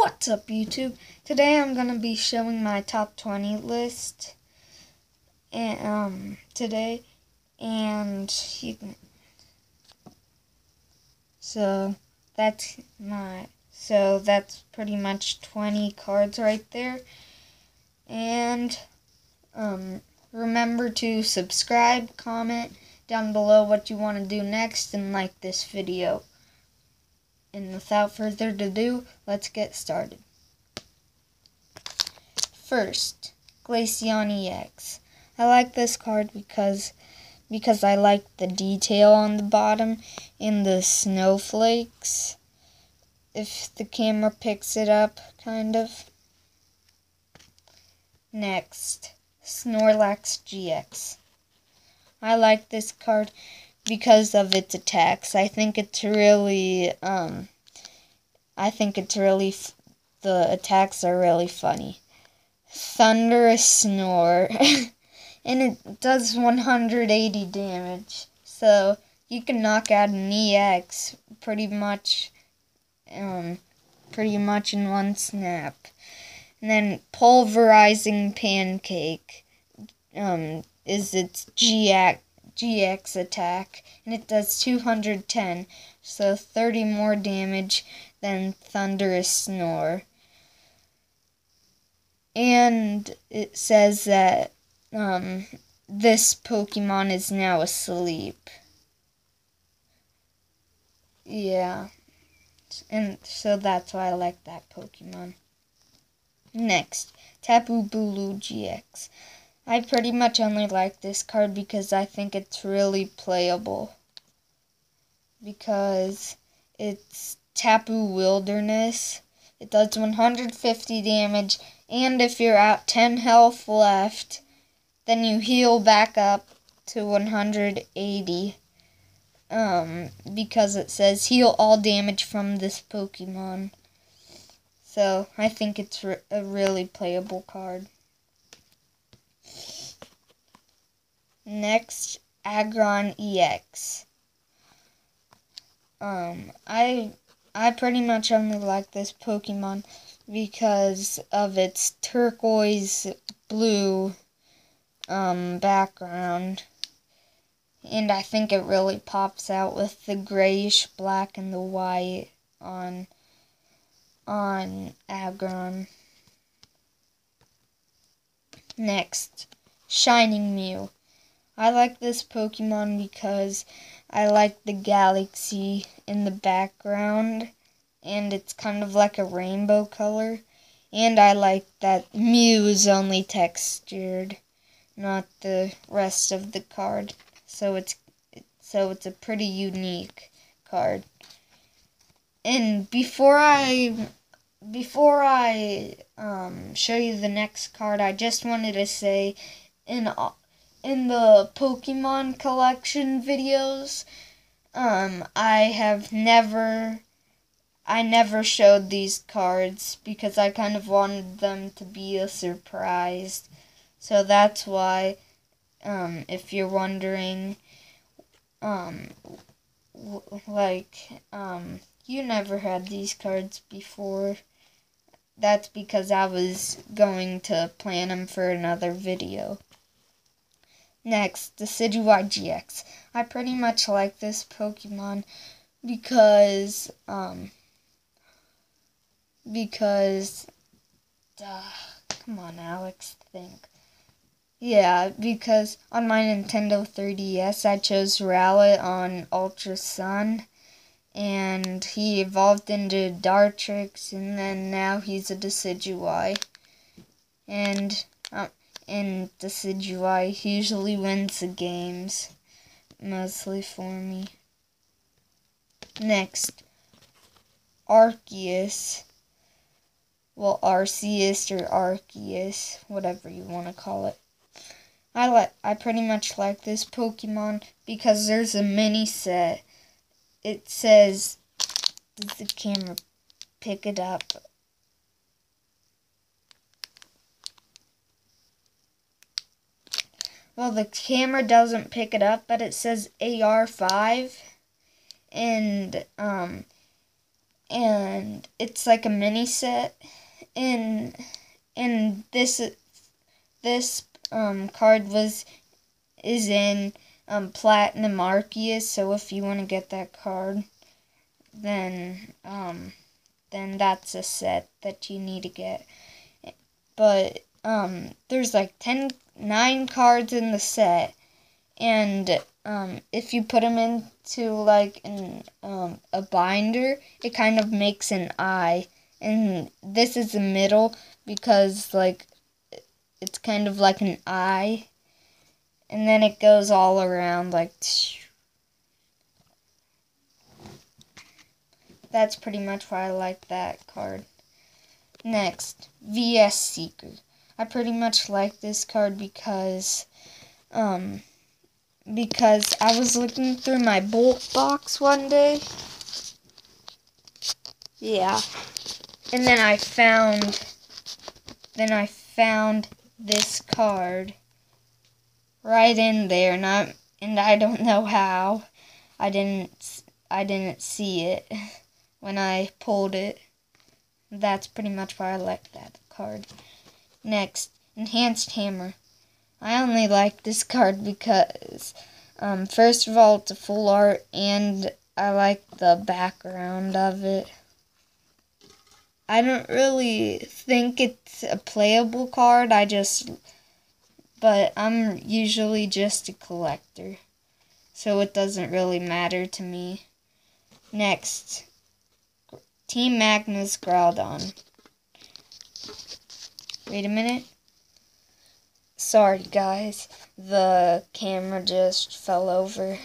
What's up, YouTube? Today I'm gonna be showing my top 20 list, and today, and you can. That's pretty much 20 cards right there, and remember to subscribe, comment down below what you want to do next, and like this video. And without further ado, let's get started. First, Glaceon EX. I like this card because I like the detail on the bottom and the snowflakes. If the camera picks it up, kind of. Next, Snorlax GX. I like this card because of its attacks. I think it's really, the attacks are really funny. Thunderous Snore, and it does 180 damage, so you can knock out an EX pretty much in one snap. And then Pulverizing Pancake is its GX attack, and it does 210, so 30 more damage than Thunderous Snore. And it says that this Pokemon is now asleep. Yeah, and so that's why I like that Pokemon. Next, Tapu Bulu GX. I pretty much only like this card because I think it's really playable. Because it's Tapu Wilderness. It does 150 damage, and if you're at 10 health left, then you heal back up to 180. Because it says heal all damage from this Pokemon. So I think it's a really playable card. Next, Aggron EX. I pretty much only like this Pokemon because of its turquoise blue background, and I think it really pops out with the grayish black and the white on Aggron. Next, Shining Mew. I like this Pokemon because I like the galaxy in the background, and it's kind of like a rainbow color. And I like that Mew is only textured, not the rest of the card. So it's a pretty unique card. And before I show you the next card, I just wanted to say in the Pokemon collection videos, I never showed these cards because I kind of wanted them to be a surprise. So that's why, if you're wondering, you never had these cards before. That's because I was going to plan them for another video. Next, Decidueye GX. I pretty much like this Pokemon because come on, Alex, think. Yeah, because on my Nintendo 3DS I chose Rowlet on Ultra Sun, and he evolved into Dartrix, and then now he's a Decidueye. And Decidueye usually wins the games, mostly for me. Next, Arceus. Well, Arceus or Arceus, whatever you want to call it. I pretty much like this Pokemon because there's a mini set. It says, does the camera pick it up? Well, the camera doesn't pick it up, but it says AR5, and and it's like a mini set. And this card is in Platinum Arceus. So if you want to get that card, then that's a set that you need to get. But there's like 9 cards in the set, and if you put them into like a binder, it kind of makes an eye, and this is the middle because like it's kind of like an eye, and then it goes all around like. That's pretty much why I like that card. Next, VS Seeker. I pretty much like this card because I was looking through my bulk box one day. Yeah. And then I found this card right in there, and I don't know how. I didn't see it when I pulled it. That's pretty much why I like that card. Next, Enhanced Hammer. I only like this card because, first of all, it's a full art, and I like the background of it. I don't really think it's a playable card, but I'm usually just a collector, so it doesn't really matter to me. Next, Team Magnus Groudon. Wait a minute. Sorry, guys. The camera just fell over.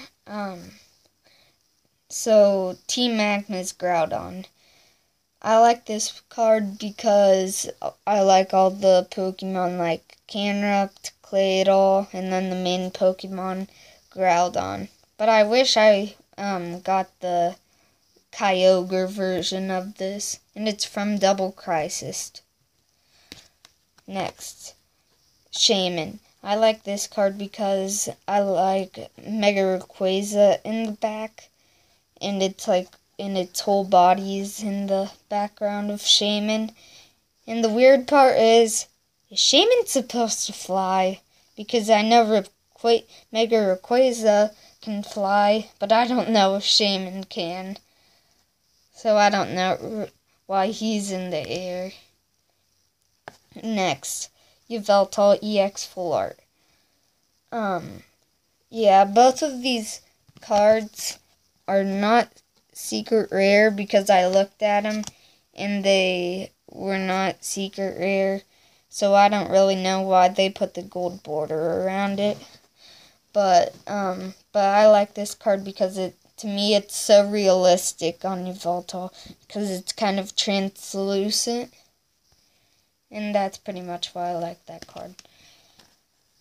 So, Team Magnus Groudon. I like this card because I like all the Pokemon like Canup, Claydol, and then the main Pokemon, Groudon. But I wish I got the Kyogre version of this, and it's from Double Crisis. Next, Shaman. I like this card because I like Mega Rayquaza in the back, and it's like its whole body's in the background of Shaman. And the weird part is Shaman supposed to fly? Because I know Mega Rayquaza can fly, but I don't know if Shaman can. So I don't know why he's in the air. Next, Yveltal EX Full Art. Yeah, both of these cards are not secret rare because I looked at them and they were not secret rare. So I don't really know why they put the gold border around it. But I like this card because to me, it's so realistic on Yveltal because it's kind of translucent. And that's pretty much why I like that card.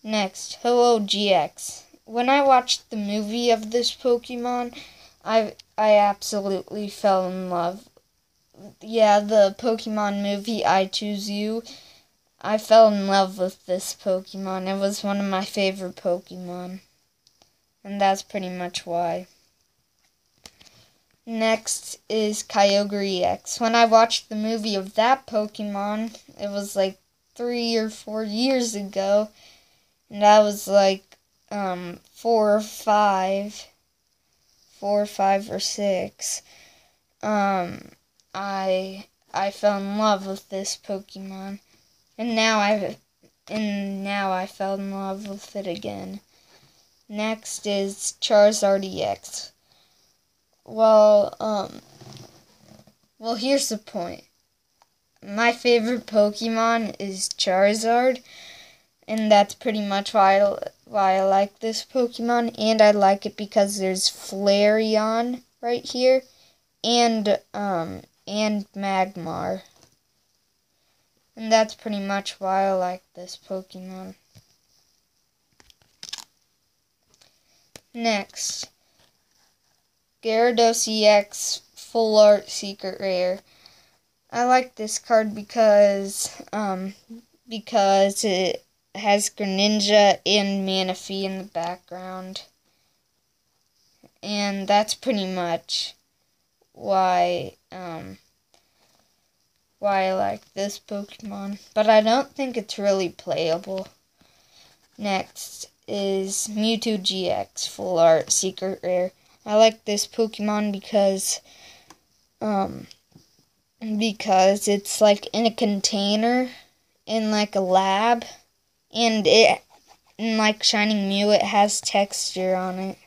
Next, Ho-Oh GX. When I watched the movie of this Pokemon, I absolutely fell in love. Yeah, the Pokemon movie, I Choose You. I fell in love with this Pokemon. It was one of my favorite Pokemon. And that's pretty much why. Next is Kyogre EX. When I watched the movie of that Pokemon, it was like 3 or 4 years ago, and I was like 4 or 5 or 6. I fell in love with this Pokemon, and now I fell in love with it again. Next is Charizard EX. Well, here's the point. My favorite Pokemon is Charizard, and that's pretty much why I like this Pokemon, and I like it because there's Flareon right here, and Magmar. And that's pretty much why I like this Pokemon. Next, Gyarados EX Full Art Secret Rare. I like this card because it has Greninja and Manaphy in the background. And that's pretty much why why I like this Pokemon, but I don't think it's really playable. Next is Mewtwo GX Full Art Secret Rare. I like this Pokemon because it's like in a container in like a lab, and like Shining Mew, it has texture on it.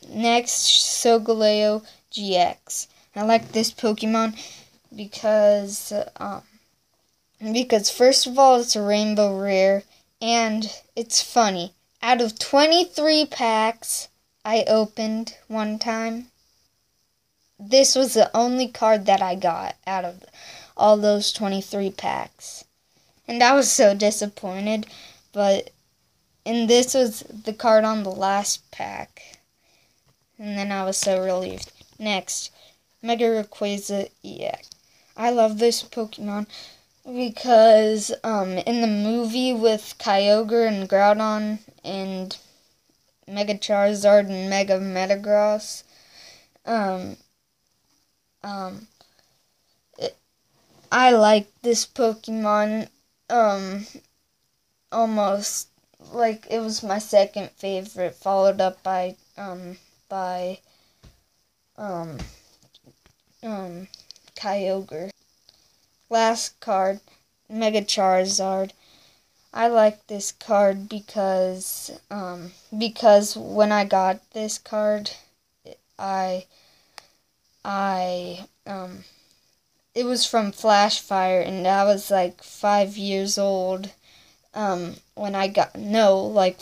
Next, Solgaleo GX. I like this Pokemon because first of all, it's a rainbow rare, and it's funny. Out of 23 packs I opened one time, this was the only card that I got out of all those 23 packs. And I was so disappointed, and this was the card on the last pack. And then I was so relieved. Next, Mega Rayquaza EX. I love this Pokemon because in the movie with Kyogre and Groudon and Mega Charizard and Mega Metagross, I like this Pokemon almost like it was my second favorite, followed up by Kyogre. Last card, Mega Charizard. I like this card because when I got this card, it was from Flashfire, and I was like 5 years old when I got, no, like